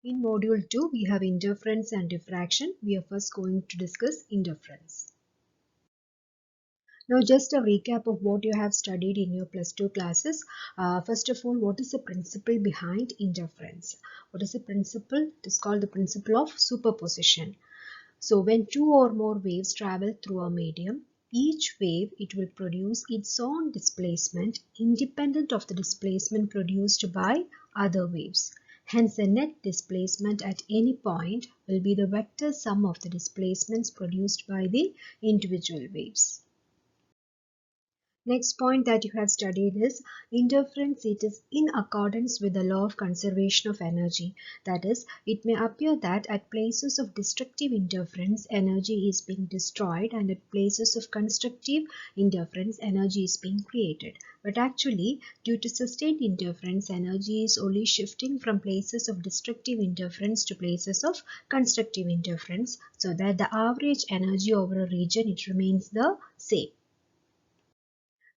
In module 2, we have interference and diffraction. We are first going to discuss interference. Now, just a recap of what you have studied in your plus 2 classes. First of all, what is the principle behind interference? What is the principle? It is called the principle of superposition. So, when two or more waves travel through a medium, each wave it will produce its own displacement independent of the displacement produced by other waves. Hence, the net displacement at any point will be the vector sum of the displacements produced by the individual waves. Next point that you have studied is interference. It is in accordance with the law of conservation of energy. That is, it may appear that at places of destructive interference, energy is being destroyed, and at places of constructive interference, energy is being created. But actually, due to sustained interference, energy is only shifting from places of destructive interference to places of constructive interference, so that the average energy over a region, it remains the same.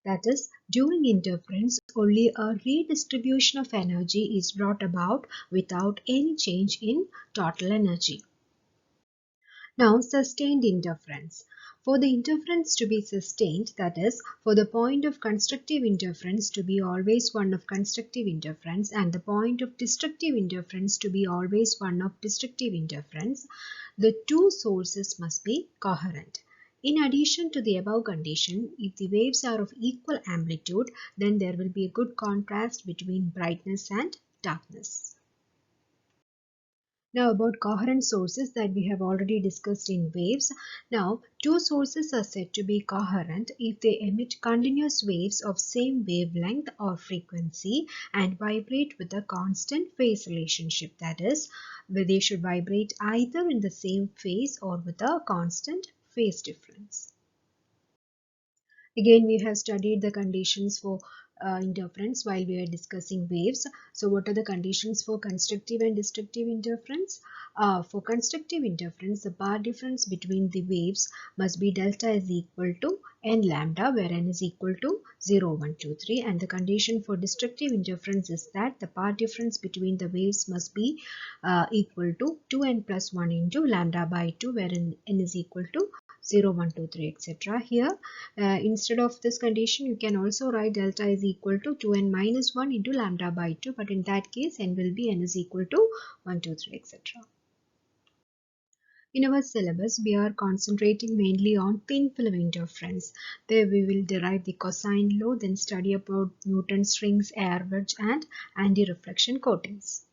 That is, during interference, only a redistribution of energy is brought about without any change in total energy. Now, sustained interference. For the interference to be sustained, that is, for the point of constructive interference to be always one of constructive interference and the point of destructive interference to be always one of destructive interference, the two sources must be coherent. In addition to the above condition, if the waves are of equal amplitude, then there will be a good contrast between brightness and darkness. Now about coherent sources that we have already discussed in waves. Now, two sources are said to be coherent if they emit continuous waves of same wavelength or frequency and vibrate with a constant phase relationship. That is, where they should vibrate either in the same phase or with a constant phase difference. Again, we have studied the conditions for interference while we are discussing waves. So, what are the conditions for constructive and destructive interference? For constructive interference, the path difference between the waves must be delta is equal to n lambda, where n is equal to 0, 1, 2, 3. And the condition for destructive interference is that the path difference between the waves must be equal to 2n plus 1 into lambda by 2, where n is equal to 0, 1, 2, 3, etc. Here, instead of this condition, you can also write delta is equal to 2n minus 1 into lambda by 2. But in that case, n will be n is equal to 1, 2, 3, etc. In our syllabus, we are concentrating mainly on thin film interference. There we will derive the cosine law, then study about Newton's rings, air wedge, and anti-reflection coatings.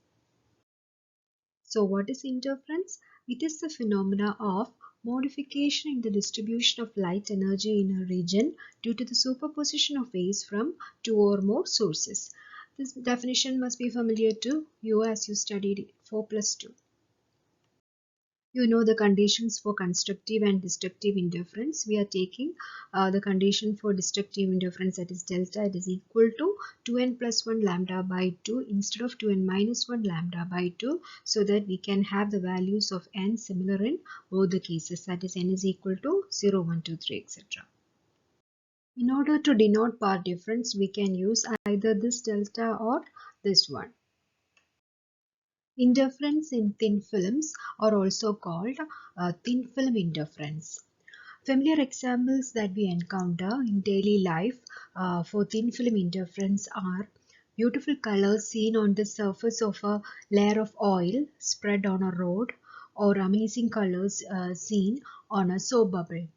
So what is interference? It is the phenomena of modification in the distribution of light energy in a region due to the superposition of waves from two or more sources. This definition must be familiar to you as you studied 4+2. You know the conditions for constructive and destructive interference. We are taking the condition for destructive interference, that is delta, it is equal to 2n plus 1 lambda by 2 instead of 2n minus 1 lambda by 2, so that we can have the values of n similar in both the cases, that is n is equal to 0, 1, 2, 3, etc. In order to denote path difference, we can use either this delta or this one. Interference in thin films are also called thin film interference. Familiar examples that we encounter in daily life for thin film interference are beautiful colors seen on the surface of a layer of oil spread on a road, or amazing colors seen on a soap bubble.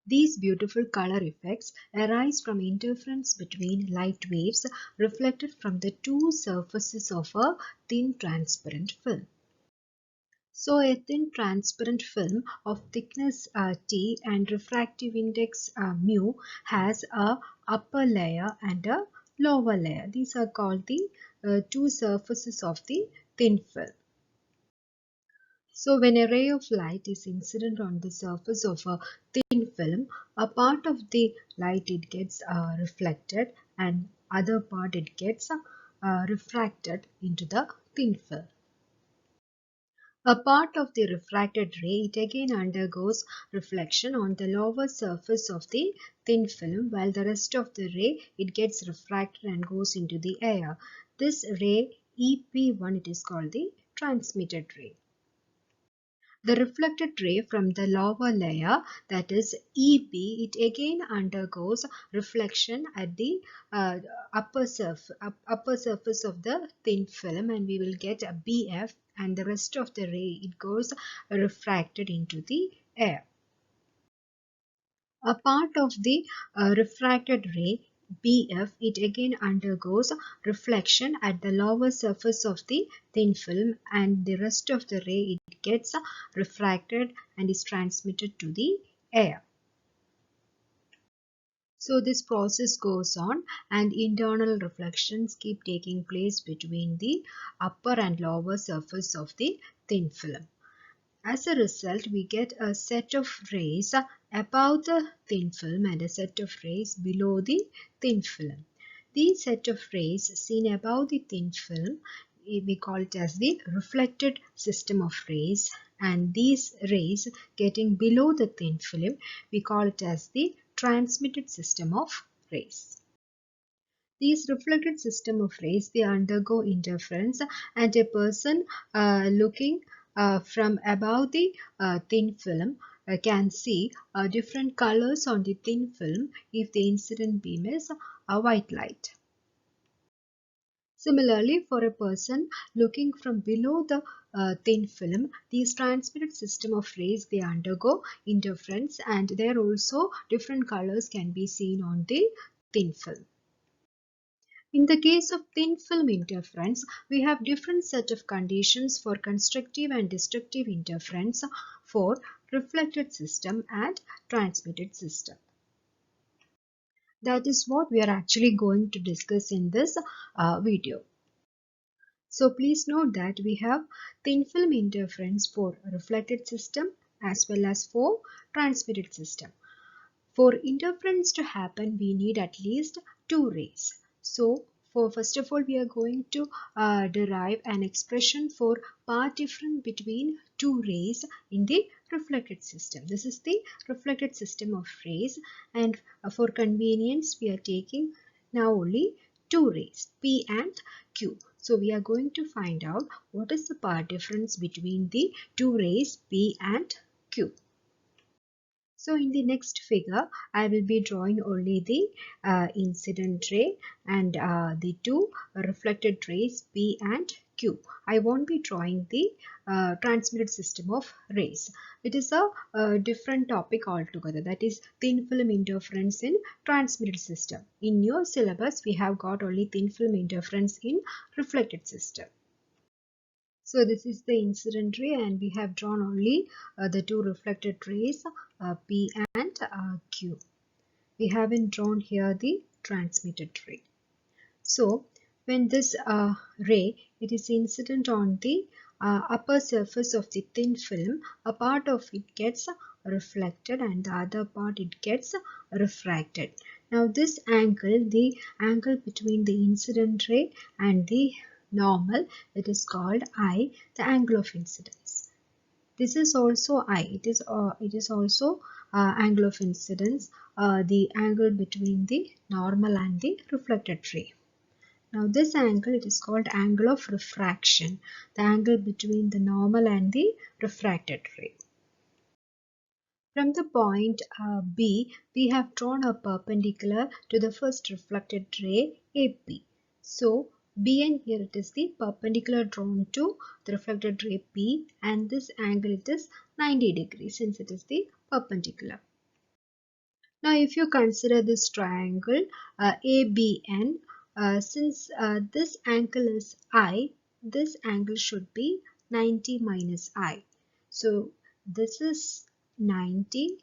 These beautiful color effects arise from interference between light waves reflected from the two surfaces of a thin transparent film. So a thin transparent film of thickness T and refractive index mu has a upper layer and a lower layer. These are called the two surfaces of the thin film. So when a ray of light is incident on the surface of a thin film, a part of the light it gets reflected and other part it gets refracted into the thin film. A part of the refracted ray, it again undergoes reflection on the lower surface of the thin film, while the rest of the ray, it gets refracted and goes into the air. This ray EP1, it is called the transmitted ray. The reflected ray from the lower layer, that is EB, it again undergoes reflection at the upper surface of the thin film, and we will get a BF, and the rest of the ray, it goes refracted into the air. A part of the refracted ray BF, it again undergoes reflection at the lower surface of the thin film, and the rest of the ray, it gets refracted and is transmitted to the air. So this process goes on, and internal reflections keep taking place between the upper and lower surface of the thin film. As a result, we get a set of rays above the thin film and a set of rays below the thin film. These set of rays seen above the thin film, we call it as the reflected system of rays, and these rays getting below the thin film, we call it as the transmitted system of rays. These reflected system of rays, they undergo interference, and a person looking from above the thin film can see different colors on the thin film if the incident beam is a white light. Similarly, for a person looking from below the thin film, these transmitted system of rays, they undergo interference, and there also different colors can be seen on the thin film. In the case of thin film interference, we have different set of conditions for constructive and destructive interference for reflected system and transmitted system. That is what we are actually going to discuss in this video. So please note that we have thin film interference for reflected system as well as for transmitted system. For interference to happen, we need at least two rays. So first of all, we are going to derive an expression for path difference between two rays in the reflected system. This is the reflected system of rays, and for convenience, we are taking now only two rays, P and Q. So we are going to find out what is the path difference between the two rays P and Q. So in the next figure, I will be drawing only the incident ray and the two reflected rays P and Q. I won't be drawing the transmitted system of rays. It is a different topic altogether, that is thin film interference in transmitted system. In your syllabus, we have got only thin film interference in reflected system. So this is the incident ray, and we have drawn only the two reflected rays P and Q. We haven't drawn here the transmitted ray. So when this ray, it is incident on the upper surface of the thin film, a part of it gets reflected and the other part it gets refracted. Now this angle, the angle between the incident ray and the normal, it is called I, the angle of incidence. This is also I. It is also angle of incidence, the angle between the normal and the reflected ray. Now this angle, it is called angle of refraction, the angle between the normal and the refracted ray. From the point B, we have drawn a perpendicular to the first reflected ray AP. So BN here, it is the perpendicular drawn to the reflected ray P, and this angle, it is 90 degrees since it is the perpendicular. Now if you consider this triangle ABN, since this angle is I, this angle should be 90 minus I. So this is 90,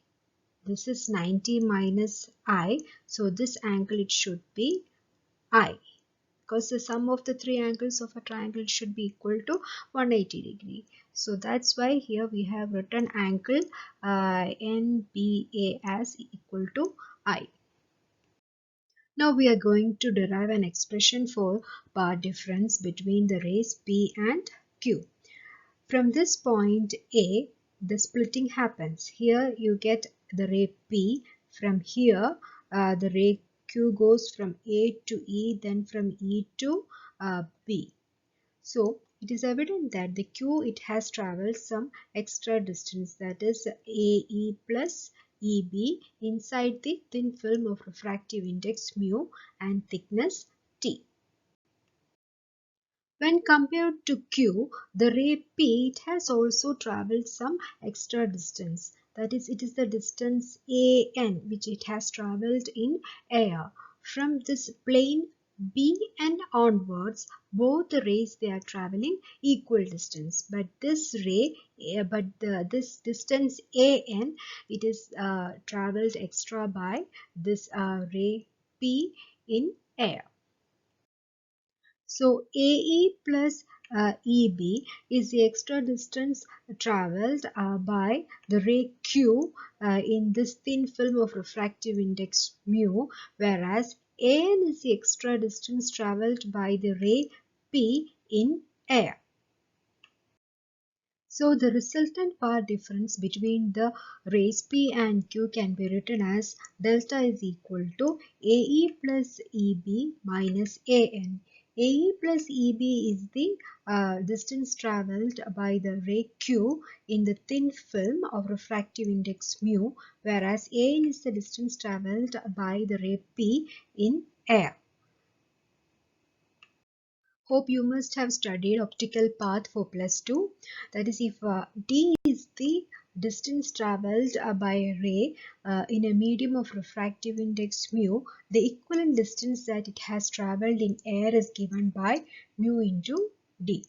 this is 90 minus I, so this angle, it should be I, because the sum of the three angles of a triangle should be equal to 180 degree. So that's why here we have written angle NBA as equal to I. Now we are going to derive an expression for path difference between the rays P and Q. From this point A, the splitting happens. Here you get the ray P. From here, the ray Q goes from A to E, then from E to B. So it is evident that the Q, it has traveled some extra distance, that is AE plus EB inside the thin film of refractive index mu and thickness T. When compared to Q, the ray P, it has also traveled some extra distance. That is, it is the distance AN which it has traveled in air. From this plane B and onwards, both the rays, they are traveling equal distance. But this ray, this distance AN, it is traveled extra by this ray P in air. So AE plus EB is the extra distance traveled by the ray Q in this thin film of refractive index mu, whereas AN is the extra distance traveled by the ray P in air. So the resultant path difference between the rays P and Q can be written as delta is equal to AE plus EB minus AN. AE plus EB is the distance travelled by the ray Q in the thin film of refractive index mu, whereas AN is the distance travelled by the ray P in air. Hope you must have studied optical path for +2. That is, if d is the distance travelled by a ray in a medium of refractive index mu, the equivalent distance that it has travelled in air is given by mu into d.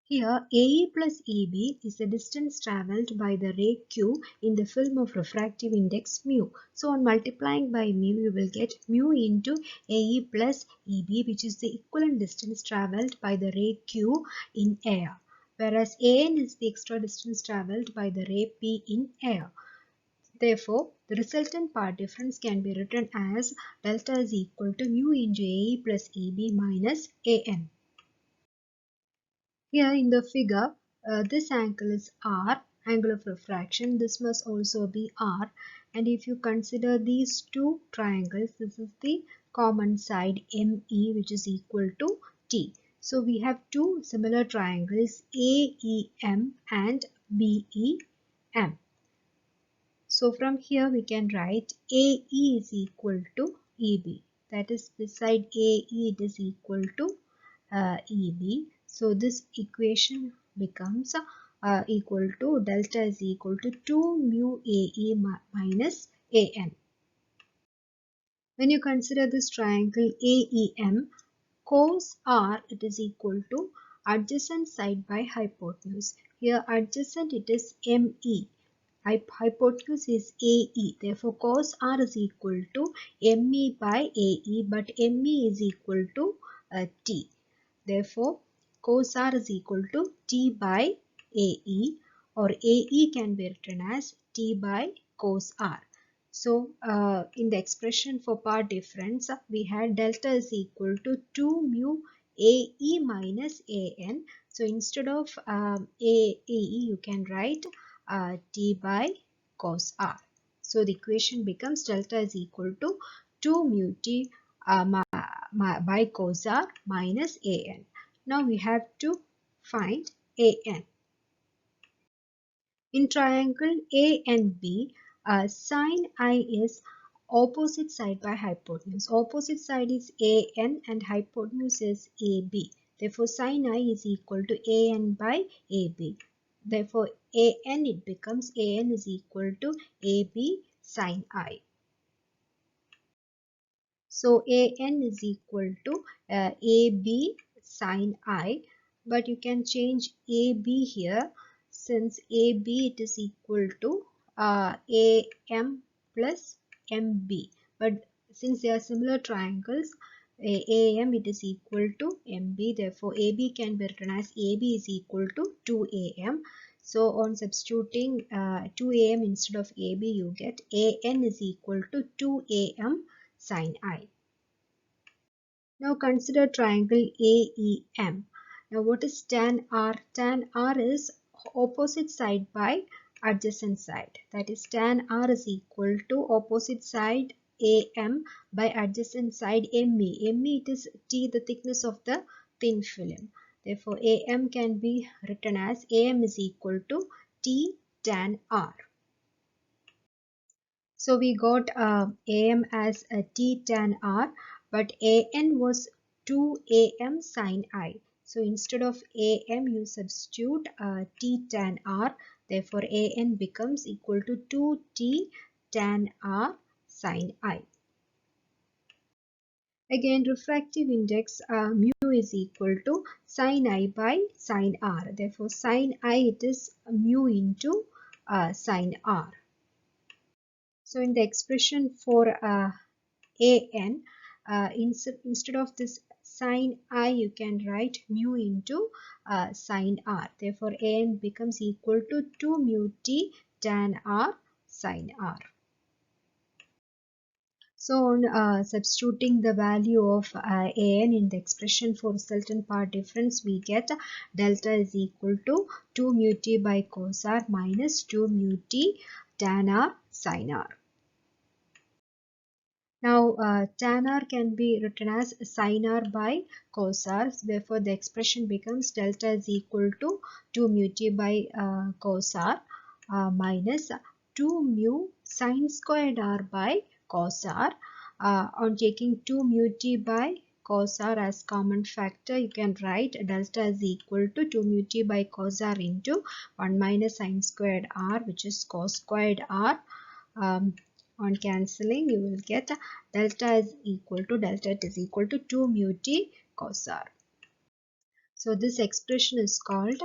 Here AE plus EB is the distance travelled by the ray Q in the film of refractive index mu. So on multiplying by mu, you will get mu into AE plus EB, which is the equivalent distance travelled by the ray Q in air, whereas AN is the extra distance travelled by the ray P in air. Therefore, the resultant path difference can be written as delta is equal to mu into AE plus EB minus AN. Here in the figure, this angle is R, angle of refraction. This must also be R. And if you consider these two triangles, this is the common side ME, which is equal to T. So we have two similar triangles AEM and BEM. So from here we can write AE is equal to EB. That is, this side AE, it is equal to EB. So this equation becomes equal to delta is equal to 2 mu AE minus AN. When you consider this triangle AEM, cos R, it is equal to adjacent side by hypotenuse. Here adjacent, it is ME. Hypotenuse is AE. Therefore, cos R is equal to ME by AE, but ME is equal to T. Therefore, cos R is equal to T by AE, or AE can be written as T by cos R. So, in the expression for path difference, we had delta is equal to 2 mu AE minus AN. So, instead of AE, you can write T by cos R. So, the equation becomes delta is equal to 2 mu T by cos R minus AN. Now we have to find AN. In triangle A and B, sine I is opposite side by hypotenuse. Opposite side is AN and hypotenuse is AB. Therefore, sine I is equal to AN by AB. Therefore, AN, it becomes AN is equal to AB sine I. So AN is equal to AB sine I, but you can change AB here, since AB it is equal to AM plus MB. But since they are similar triangles, AM it is equal to MB. Therefore, AB can be written as AB is equal to 2AM. So on substituting 2AM instead of AB, you get AN is equal to 2AM sine I. Now consider triangle AEM. Now what is tan R? Tan R is opposite side by adjacent side. That is, tan R is equal to opposite side AM by adjacent side ME. ME, it is T, the thickness of the thin film. Therefore, AM can be written as AM is equal to T tan R. So we got AM as a T tan R, but AN was 2 AM sin I. So instead of AM, you substitute T tan R. Therefore, AN becomes equal to 2T tan R sin I. Again, refractive index mu is equal to sin I by sin R. Therefore, sin I it is mu into sin R. So in the expression for AN, instead of this sin I, you can write mu into sin R. Therefore, AN becomes equal to 2 mu T tan R sin R. So on substituting the value of AN in the expression for resultant part difference, we get delta is equal to 2 mu T by cos R minus 2 mu T tan R sin R. Now tan R can be written as sin R by cos R. Therefore, the expression becomes delta is equal to 2 mu T by cos R minus 2 mu sin squared R by cos R. On taking 2 mu T by cos R as common factor, you can write delta is equal to 2 mu T by cos R into 1 minus sin squared R, which is cos squared R. On cancelling, you will get delta is equal to 2 mu T cos R. So this expression is called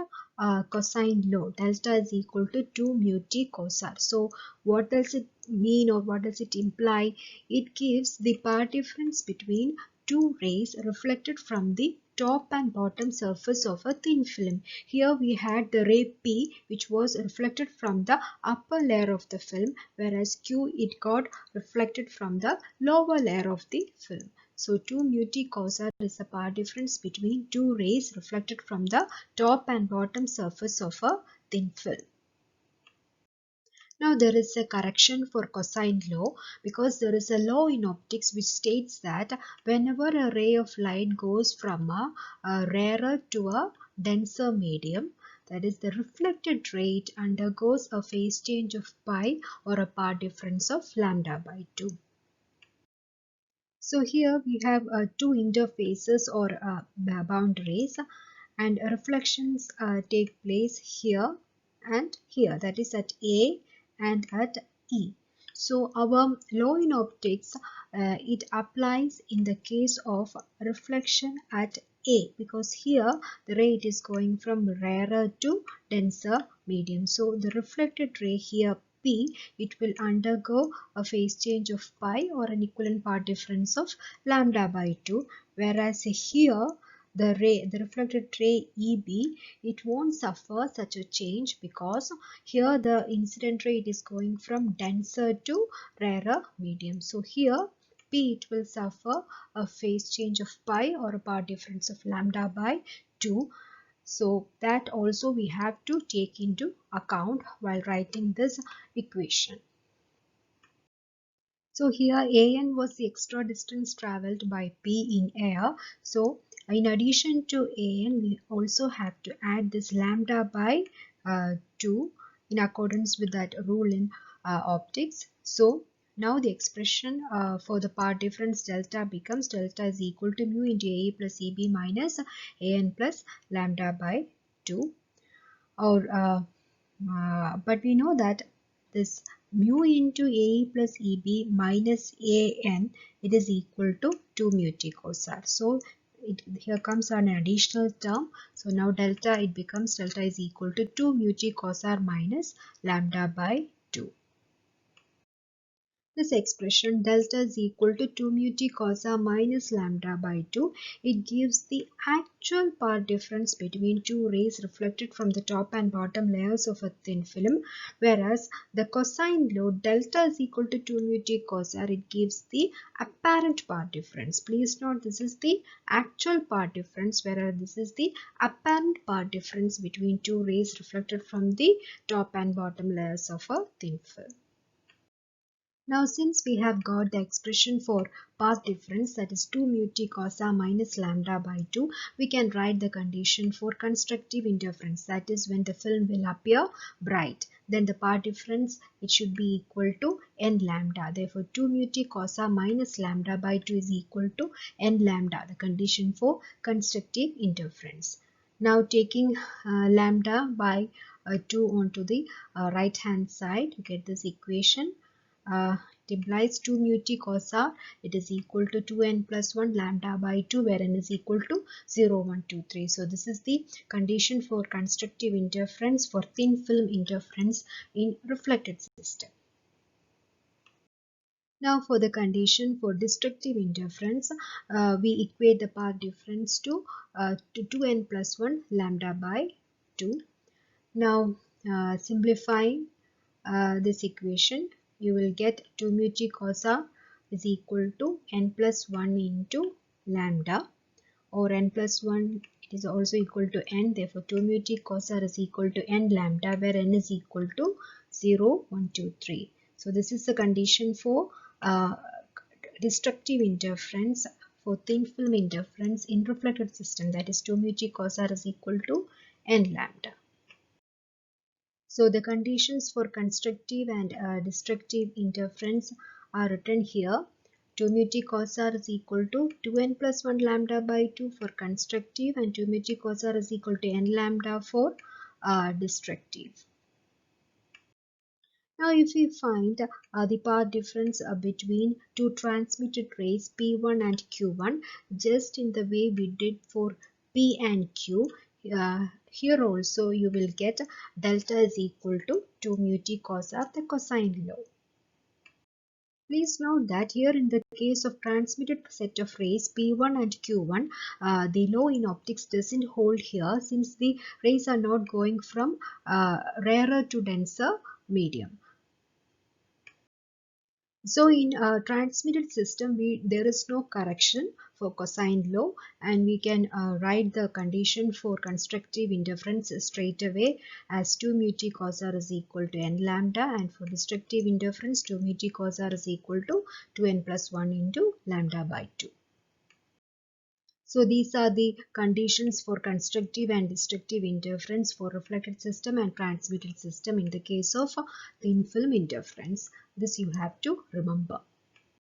cosine law. Delta is equal to 2 mu T cos R. So what does it mean, or what does it imply? It gives the path difference between two rays reflected from the top and bottom surface of a thin film. Here we had the ray P, which was reflected from the upper layer of the film, whereas Q, it got reflected from the lower layer of the film. So 2 mu T cos R is the path difference between two rays reflected from the top and bottom surface of a thin film. Now there is a correction for cosine law, because there is a law in optics which states that whenever a ray of light goes from a rarer to a denser medium, that is the reflected ray, it undergoes a phase change of pi, or a path difference of lambda by 2. So here we have two interfaces, or boundaries, and reflections take place here and here, that is at A and at E. So our law in optics, it applies in the case of reflection at A, because here the ray it is going from rarer to denser medium. So the reflected ray here P, it will undergo a phase change of pi, or an equivalent path difference of lambda by 2, whereas here the reflected ray EB, it won't suffer such a change, because here the incident ray is going from denser to rarer medium. So here P, it will suffer a phase change of pi, or a path difference of lambda by 2. So that also we have to take into account while writing this equation. So here AN was the extra distance traveled by P in air. So in addition to AN, we also have to add this lambda by 2 in accordance with that rule in optics. So now the expression for the path difference delta becomes delta is equal to mu into AE plus EB minus AN plus lambda by 2. But we know that this mu into AE plus EB minus AN, it is equal to 2 mu T cos R. So here comes an additional term. So now delta, it becomes delta is equal to 2 mu T cos R minus lambda by 2. This expression delta is equal to 2 mu T cos R minus lambda by 2. It gives the actual path difference between two rays reflected from the top and bottom layers of a thin film, whereas the cosine law delta is equal to 2 mu T cos R, it gives the apparent path difference. Please note, this is the actual path difference, whereas this is the apparent path difference between two rays reflected from the top and bottom layers of a thin film. Now since we have got the expression for path difference, that is 2 mu t cos r minus lambda by 2, we can write the condition for constructive interference, that is when the film will appear bright. Then the path difference, it should be equal to n lambda. Therefore 2 mu t cos r minus lambda by 2 is equal to n lambda, the condition for constructive interference. Now taking lambda by 2 onto the right hand side, you get this equation. It implies 2 mu t cos r, it is equal to 2n plus 1 lambda by 2, where n is equal to 0, 1, 2, 3. So this is the condition for constructive interference for thin film interference in reflected system. Now for the condition for destructive interference, we equate the path difference to 2n plus 1 lambda by 2. Now simplifying this equation, you will get 2 mu t cos r is equal to n plus 1 into lambda, or n plus 1, it is also equal to n. Therefore 2 mu t cos r is equal to n lambda, where n is equal to 0, 1, 2, 3. So this is the condition for destructive interference for thin film interference in reflected system, that is 2 mu t cos r is equal to n lambda. So the conditions for constructive and destructive interference are written here. 2 mu t cos r is equal to 2n plus 1 lambda by 2 for constructive, and 2 mu t cos r is equal to n lambda for destructive. Now if we find the path difference between two transmitted rays P1 and Q1, just in the way we did for P and Q, here also you will get delta is equal to 2 mu t cos r, the cosine law. Please note that here in the case of transmitted set of rays P1 and Q1, the law in optics doesn't hold here, since the rays are not going from rarer to denser medium. So in a transmitted system, there is no correction for cosine law, and we can write the condition for constructive interference straight away as 2 mu t cos r is equal to n lambda, and for destructive interference 2 mu t cos r is equal to 2n plus 1 into lambda by 2. So these are the conditions for constructive and destructive interference for reflected system and transmitted system in the case of thin film interference. This you have to remember.